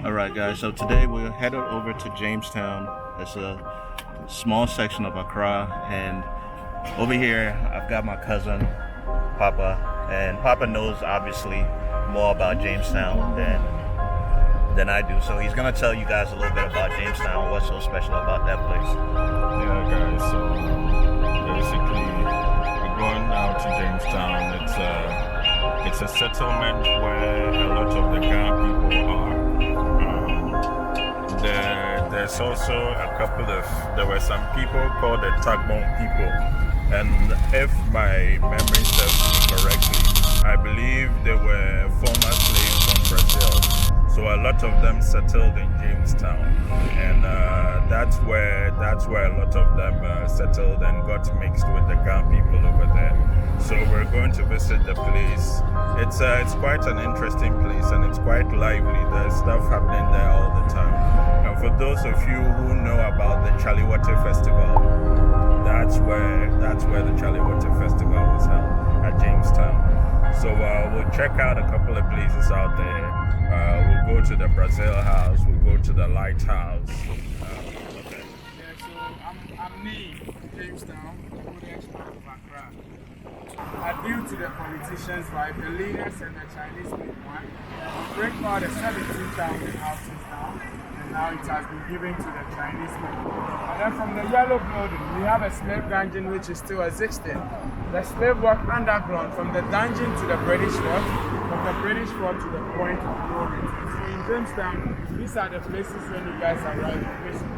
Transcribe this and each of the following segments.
Alright guys, so today we're headed over to Jamestown. It's a small section of Accra, and over here I've got my cousin, Papa, and Papa knows obviously more about Jamestown than I do. So he's gonna tell you guys a little bit about Jamestown, what's so special about that place. Yeah guys, so basically we're going out to Jamestown. It's a settlement where a lot of the Ghana people are. There's also there were some people called the Tagbon people, and if my memory serves me correctly, I believe they were former slaves from Brazil. So a lot of them settled in Jamestown, and that's where a lot of them settled and got mixed with the Ghana people over there. So we're going to visit the place. It's quite an interesting place, and it's quite lively. There's stuff happening there all the time. And for those of you who know about the Chaliwate Festival, that's where the Chaliwate Festival was held, at Jamestown. So we'll check out a couple of places out there. We'll go to the Brazil House. We'll go to the Lighthouse. Yeah, so I'm new to Jamestown, the Buddhist part of Accra. Due to the politicians, like the leaders and the Chinese people, we break out the 17,000 houses now, and now it has been given to the Chinese people. And then from the yellow building, we have a slave dungeon which is still existing. The slave walk underground from the dungeon to the British fort, from the British fort to the point of no return. So in Jamestown, these are the places when you guys arrive to visit.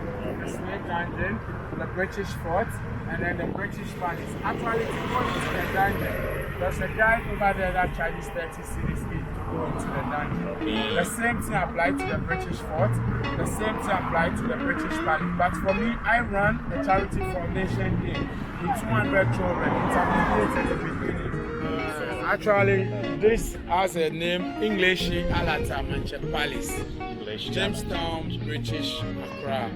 The slave dungeon, the British fort, and then the British fort is actually to go into the dungeon. There's a guy over there that charges 30 cedis each to go into the dungeon. The same thing applied to the British fort, the same thing applied to the British palace. But for me, I run the charity foundation here with 200 children, intermediate at the beginning. Actually, this has a name, English Alata Manche Palace, Jamestown, British Accra.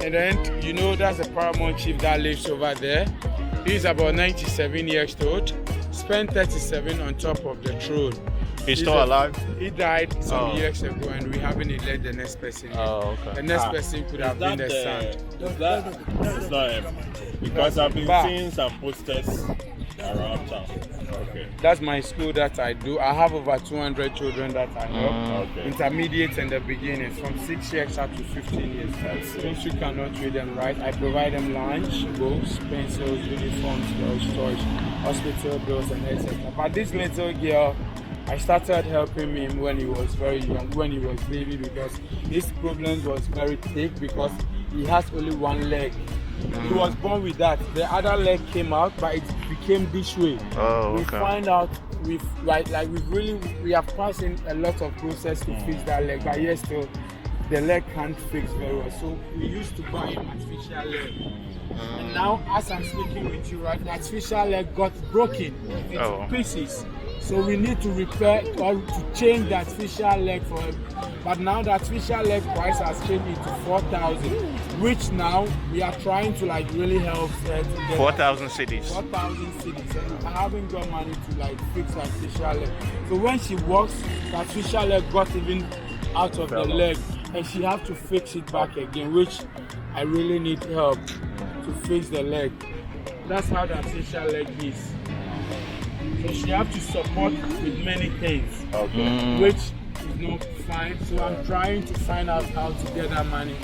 And then, you know, that's the paramount chief that lives over there. He's about 97 years old, spent 37 on top of the throne. He's still alive? He died some years ago, and we haven't elected the next person. Oh, okay. The next person could have been the son. It's not him. Because I've been seeing some posters around town. Okay. That's my school that I do. I have over 200 children that I help. Okay. Intermediates and the beginners, from 6 years up to 15 years. Since you cannot read and write, I provide them lunch, books, pencils, uniforms, bills, toys, hospital bills, and etc. But this little girl, I started helping him when he was very young, when he was baby, because his problem was very thick because he has only one leg. He was born with that. The other leg came out, but it became this way. Oh, okay. We find out we have passed in a lot of process to fix that leg, but yet still the leg can't fix very well. So we used to buy an artificial leg. And now, as I'm speaking with you, right, the artificial leg got broken into pieces. So we need to repair or to change the artificial leg for it. But now the artificial leg price has changed into 4,000, which now we are trying to really help. 4,000 cities. 4,000 cities, and I haven't got money to fix the artificial leg. So when she walks, the artificial leg got even out of the leg, and she have to fix it back again, which I really need help to fix the leg. That's how the artificial leg is. So she have to support with many things, which is not fine. So I'm trying to find out how to get that money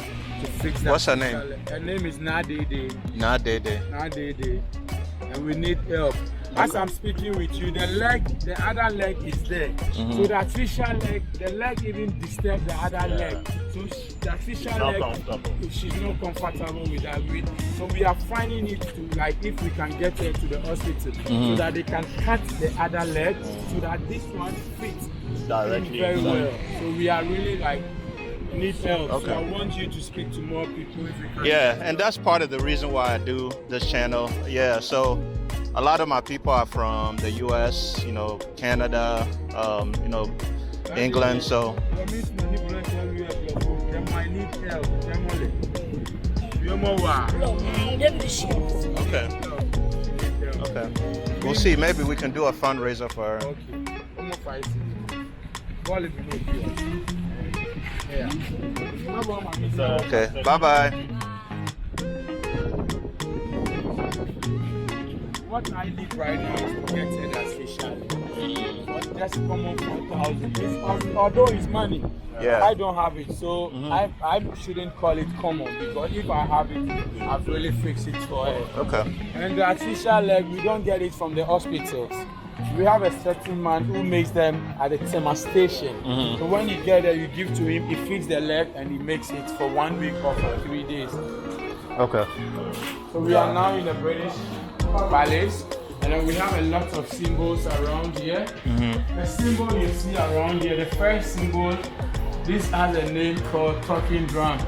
to fix that. What's her name? Her name is Dede. Dede. And we need help. As I'm speaking with you, the other leg is there. So the artificial leg, the leg even disturbs the other leg. So the artificial leg, she's not comfortable with that. So we are finding it to if we can get her to the hospital so that they can cut the other leg so that this one fits directly very well. So we are really need help. Okay. So I want you to speak to more people if we can. Yeah, and that's part of the reason why I do this channel. Yeah, so a lot of my people are from the US, Canada, England, so. Okay. We'll see, maybe we can do a fundraiser for her. Okay. Yeah. Okay. Bye-bye. What I need right now is to get it as official. But just common 4,000. Although it's money, Yeah. I don't have it. So I shouldn't call it common because if I have it, I've really fixed it for her. Okay. And the artificial leg, we don't get it from the hospitals. We have a certain man who makes them at the Tema station. So when you get there, you give to him, he fixes the leg and he makes it for 1 week or for 3 days. Okay. So we are now in the British Palace, and then we have a lot of symbols around here. The symbol you see around here, the first symbol, this has a name called talking drum.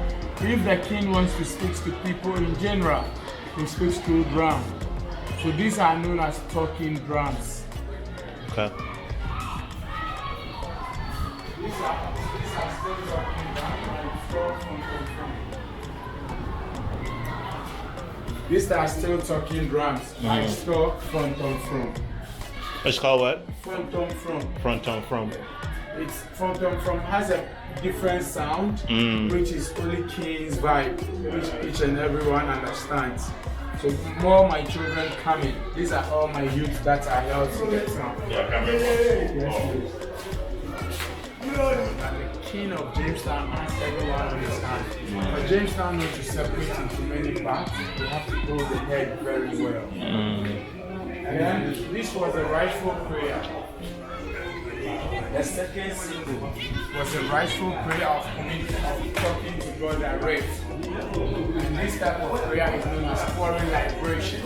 If the king wants to speak to people in general, he speaks to drum. So these are known as talking drums. Okay. These are still talking drums. These are still talking drums. I store front on front. It's called what? Front on front. Front on front. It's front on front has a different sound, which is only King's vibe, which each and everyone understands. So more my children come in. These are all my youth that are held to the sound. Yeah, come here. Yes, please. And the king of Jamestown has everyone on his hand. But Jamestown knows to separate into many parts. You have to hold the head very well. And then this was a rightful prayer. The second symbol was a rightful prayer of talking to God direct. And this type of prayer is known as foreign liberation,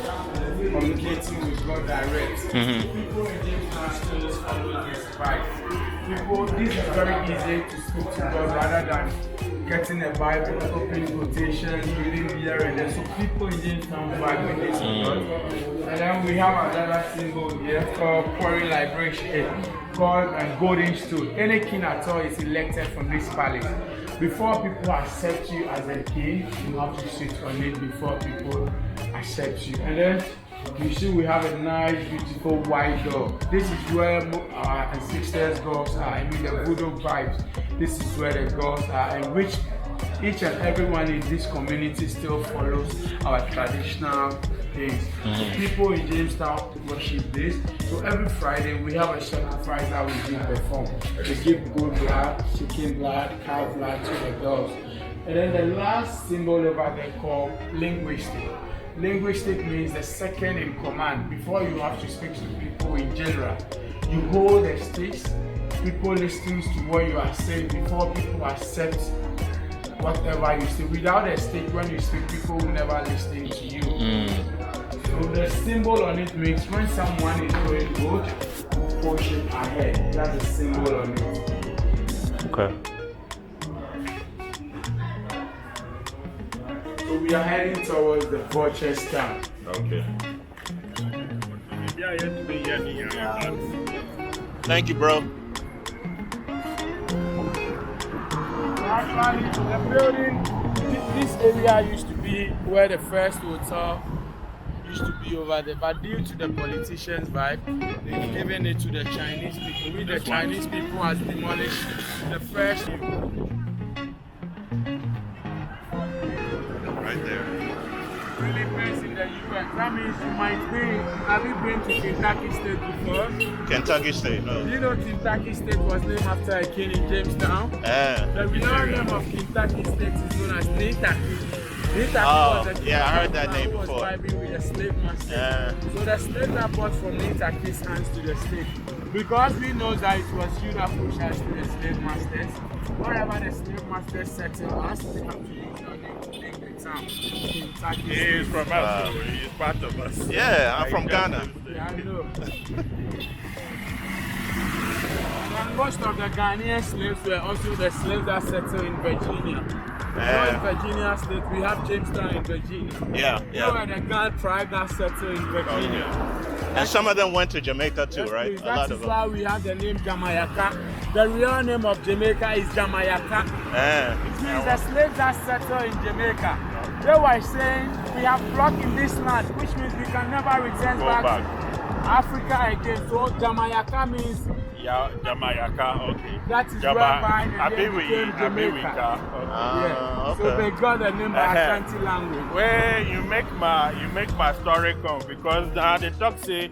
communicating with God direct. People in Jamestown still follow this vibe. This is very easy to speak to God rather than getting a Bible, opening quotations, reading here and there. So people in Jamestown vibe with this God. And then we have another symbol here called foreign liberation, called a golden stool. Any king at all is elected from this palace. Before people accept you as a king, you have to sit on it before people accept you. And then you see we have a nice, beautiful white door. This is where our ancestors' gods are. I mean the voodoo vibes. This is where the gods are, and which each and everyone in this community still follows our traditional things. So people in Jamestown worship this. So every Friday we have a sacrifice that we do perform. We give goat blood, chicken blood, cow blood to the dogs. And then the last symbol over there called linguistic. Linguistic means the second in command. Before you have to speak to people in general, you hold the stakes. People listen to what you are saying before people accept whatever you say. Without a stake, when you speak, people will never listen to you. So the symbol on it means when someone is going good, push it ahead. That's the symbol on it. Okay. So we are heading towards the Vulture's town. Okay. Thank you, bro. Actually, the building, this area used to be where the first hotel used to be over there, but due to the politicians' vibe, they've given it to the Chinese people. The Chinese people has demolished the first. Right there. Really based in the US. That means you might be. Have you been to Kentucky State before? Kentucky State, no. You know Kentucky State was named after a king in Jamestown? Yeah. The real name of Kentucky State is known as Dede. Oh, yeah, I heard that name who before. was vibing with the slave master. Yeah. So the slaves are brought from Kentucky's hands to the state. Because we know that it was you that pushed us to the slave masters. Whatever the slave masters settle us, we have to use your name to make the town. Kentucky He State. is from us, so he is part of us. Yeah, I'm from Ghana. Yeah, I know. And most of the Ghanaian slaves were also the slaves that settled in Virginia. So in Virginia State, we have Jamestown in Virginia. Yeah, You know where the Ghan tribe that settled in Virginia. And some of them went to Jamaica too, Yes, right? please. A lot That of is them. why we have the name Jamaica. The real name of Jamaica is Jamaica. Yeah. It means the slaves that settled in Jamaica. They were saying we have blocked in this land, which means we can never return back to Africa again. So Jamaica means Jamaica, okay. That is whereby the name became Abiwika. Jamaica. Okay. So they got the name by Ashanti language. Where you make my story come because now they talk say,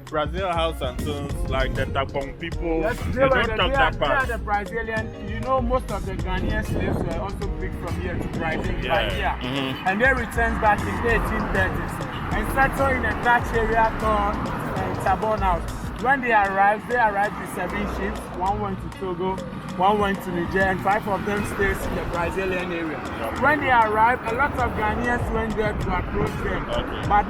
Brazil house and things like the Tapong people. Yes, they don't talk that they are part. the Brazilian. You know, most of the Ghanaian slaves were also picked from here to Brazil by here, and they returned back in the 1830s and settled in a Dutch area called Tabon House. When they arrived with 7 ships. One went to Togo, one went to Niger, and 5 of them stayed in the Brazilian area. When they arrived, a lot of Ghanaians went there to approach them, but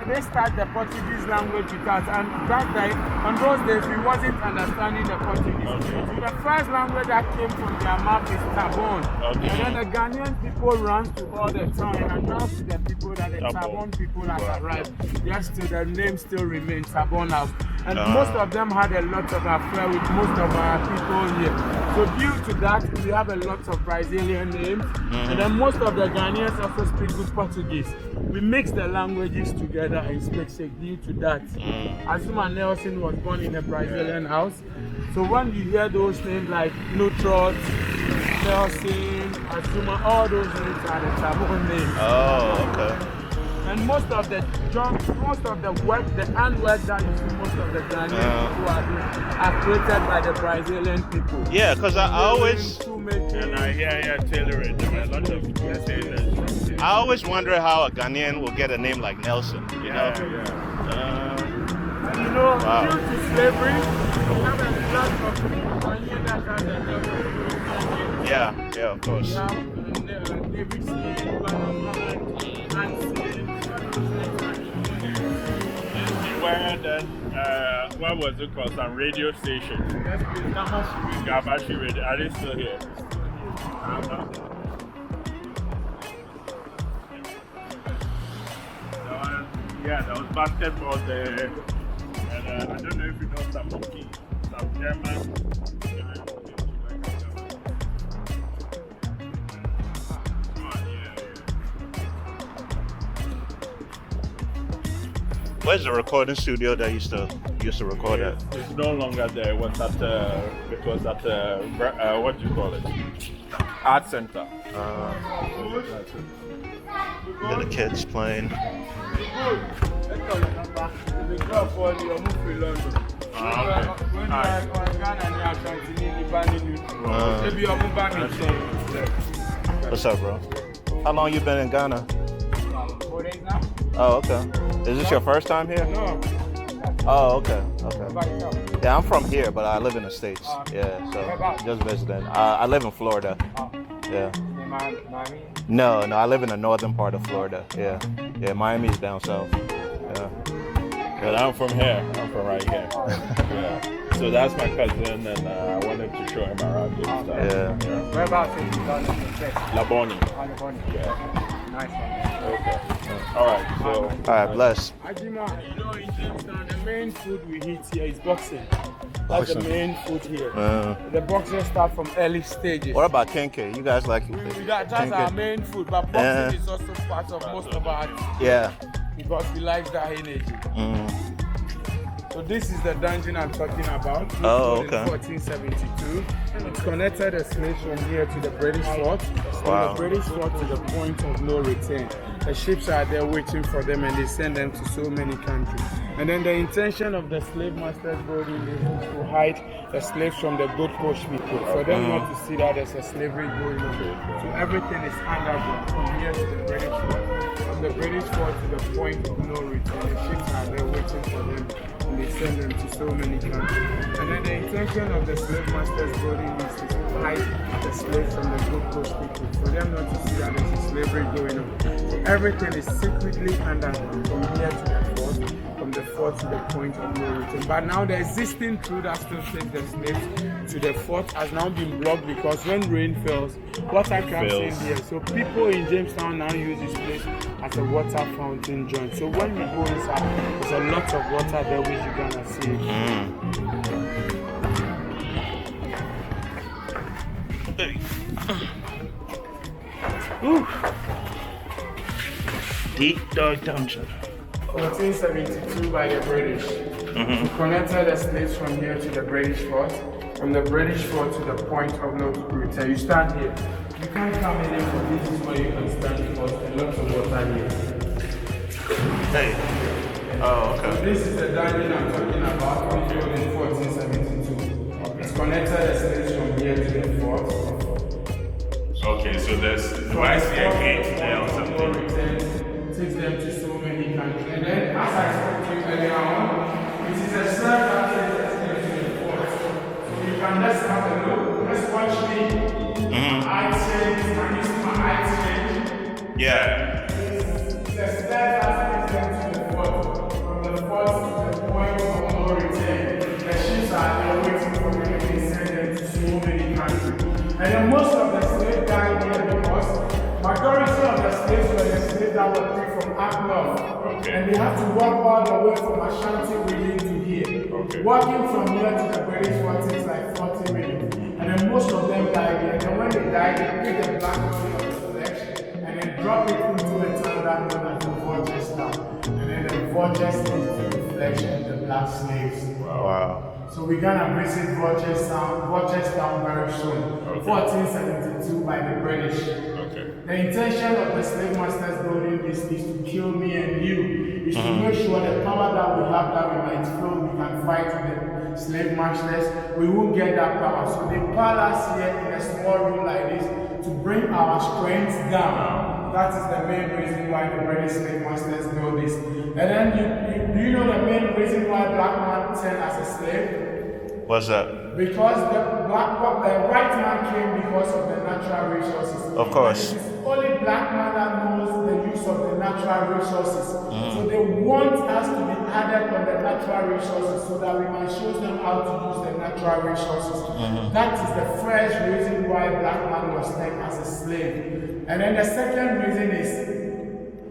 they started the Portuguese language with us, and that day, on those days, we wasn't understanding the Portuguese. So the first language that came from their mouth is Tabon, and then the Ghanaian people ran to all the town and announced to the people that the Tabon people had arrived. Yes, still the name still remains Tabon House. And most of them had a lot of affair with most of our people here. So due to that, we have a lot of Brazilian names. And then most of the Ghanaians also speak good Portuguese. We mix the languages together and speak Czech due to that. Azuma Nelson was born in a Brazilian house. So when you hear those names like Nutrot, Nelson, Azuma, all those names are the Tabon names. Oh, okay. And most of the work, the handwork that you see most of the Ghanaian people are doing are created by the Brazilian people. Yeah, because I always... And I hear tailoring. There are a lot of tailors. I always wonder how a Ghanaian will get a name like Nelson, you know? And you know, due to slavery, we have a lot of Ghanaian that have the name. Yeah, of course. Where then, what was it called? Some radio station. Gabashi Radio. Are they still here? There was basketball there. And I don't know if you know some hockey, some German. Where's the recording studio that used to record at? It's no longer there. It was at what do you call it? Art Center. The kids playing. What's up, bro? How long you been in Ghana? 4 days now. Oh, okay. Is this your first time here? No. Oh, okay. Yeah, I'm from here, but I live in the States. Yeah, so just visiting. I live in Florida. Yeah. Miami? No, I live in the northern part of Florida. Yeah, Miami's down south. Yeah. But I'm from here. I'm from right here. Yeah. So that's my cousin, and I wanted to show him around this stuff. Yeah. Whereabouts in Ghana? Laboni. Yeah. Nice one. Okay. All right. So. All right, bless. Ajima, you know, in Jamestown, the main food we eat here is boxing. That's the main food here. The boxing start from early stages. What about kenke? You guys like that's our main food, but boxing is also part of most of our. Yeah. Because we like that energy. So this is the dungeon I'm talking about. Oh, okay. In 1472. It's connected the slaves from here to the British fort. Wow. From the British fort to the point of no return. The ships are there waiting for them and they send them to so many countries. And then the intention of the slave master's body is to hide the slaves from the Gold Coast people, for them not to see that there's a slavery going on. So everything is underground from here to the British fort. From the British fort to the point of no return. The ships are there waiting for them. And they send them to so many countries. And then the intention of the slave master's body is to hide the slaves from the Gold Coast people, for them not to see that there's a slavery going on. So everything is secretly underground from here to the fort, from the fort to the point of no return. But now the existing crew that still takes the slaves to the fort has now been blocked because when rain falls, water comes in here. So people in Jamestown now use this place as a water fountain joint. So when we go inside, there's a lot of water there which you're gonna see. Deep dark dungeon. 1472 by the British. We connected the slaves from here to the British fort, from the British fort to the point of no return. You stand here. You can't come in here, but this is where you can stand because there's lots of water here. Hey. Oh, okay. So this is the dungeon I'm talking about, we built in 1472. It's connected the slaves from here to the fort. Okay, so there's, do I see a gate there or something? Takes them to so many countries. And then, as I spoke to you earlier on, it is a serve that takes them to the fort. So you can just have a look. Just watch me. My eyes change. Can you see my eyes change? Yeah. It's a serve that takes them to the fort. From the fort to the point of no return. The ships are there waiting for them. They send them to so many countries. And then most of the slaves died here because majority of the slaves were the slaves that were free from up north. Okay. And they have to walk all the way from Ashanti region to here. Okay. Walking from here to the British fort takes like 40 minutes. And then most of them died here. And then when they died, they pick the black body of the flesh and then drop it into a town that known as the Vultures town. And then the Vultures eat the flesh of the black slaves. Wow. So we're gonna visit Vultures town very soon. 1472 by the British. Okay. The intention of the slave masters building this is to kill me and you. Is to make sure the power that we have that we might flow, we can fight the slave masters. We won't get that power. So they pile us here in a small room like this to bring our strength down. That is the main reason why the British slave masters build this. And then do you know the main reason why black man turned as a slave? What's that? Because the white man came because of the natural resources. Of course. And it is only black man that knows the use of the natural resources. So they want us to be added on the natural resources so that we can show them how to use the natural resources. That is the first reason why black man was taken as a slave. And then the second reason is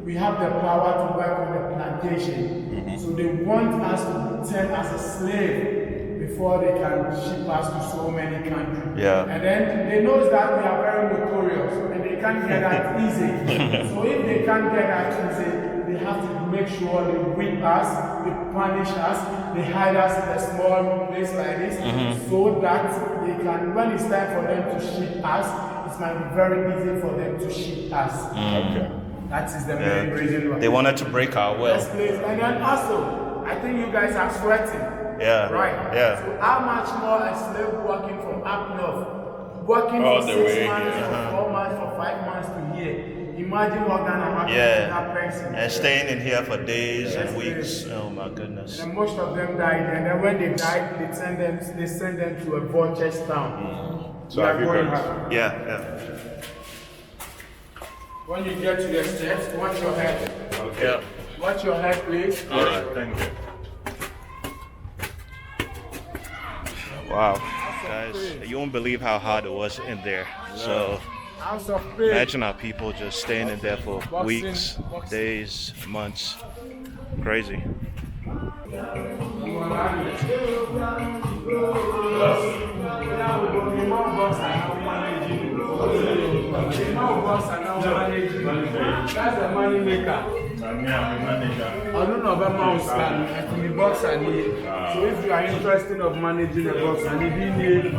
we have the power to work on the plantation. So they want us to be turned as a slave before they can ship us to so many countries. Yeah. And then they know that we are very notorious and they can't get that easy. So if they can't get that easy, they have to make sure they whip us, they punish us, they hide us in a small place like this so that they can, when it's time for them to ship us, it might be very easy for them to ship us. Okay. That is the main reason why. They wanted to break our will. Yes, please. And then also, I think you guys are sweating. Yeah. Right. Yeah. So how much more a slave working from up north, working All for the 6 way months, here. for 4 months, for 5 months to here? Imagine what gonna happen to Yeah. that person. And staying in here for days and weeks. Oh my goodness. And most of them died, and then when they died, they send them to a Vultures town. So We are have you going got- back. Yeah. When you get to the steps, watch your head. Okay. Yeah. Watch your head, please. All right, thank you. Wow. Guys, you won't believe how hard it was in there. So House of Pain. imagine our people just staying in there for weeks, days, months. Crazy. That's the money maker. I don't know about mouse and the box and so if you are interested of managing a box and if you need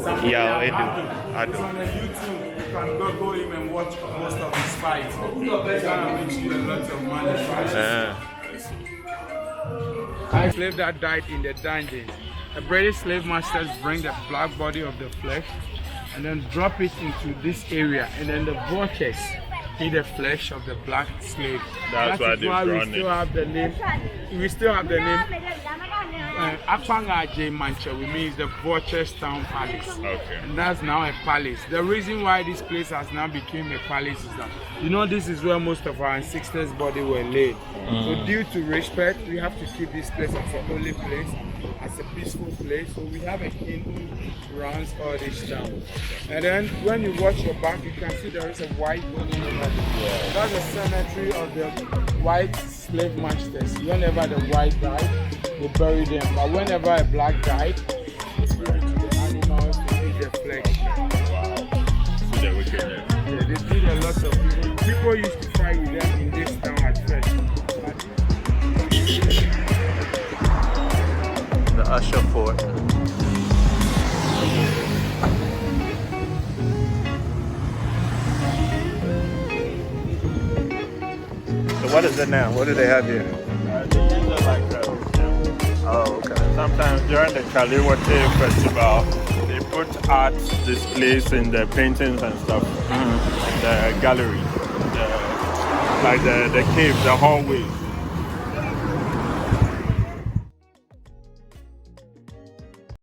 something, Yeah, I do. on the YouTube, you can go in and watch most of his fights. It's gonna make you a lot of money. I slave that died in the dungeon. The British slave masters bring the black body of the flesh and then drop it into this area, and then the vultures eat the flesh of the black slave. That's why is they've why we drawn still it. have the name. We still have the name. Accra Jamestown, which means the Vultures Town Palace. Okay. And that's now a palace. The reason why this place has now become a palace is that, you know, this is where most of our ancestors' body were laid. So due to respect, we have to keep this place as a holy place, as a peaceful place. So we have a king who runs all this town. And then when you watch your back, you can see there is a white building over there. That's the cemetery of the white slave masters. Whenever the white died, they bury them. But whenever a black died, they give it to the animals to eat the flesh. Wow. So they were killing it. Yeah, they did a lot of people. People used to fight with them in this town at first. Usher Fort. So what is it now? What do they have here? They use it like a museum. Oh, okay. Sometimes during the Kaale Festival, they put art displays in the paintings and stuff in the gallery, like the cave, the hallways.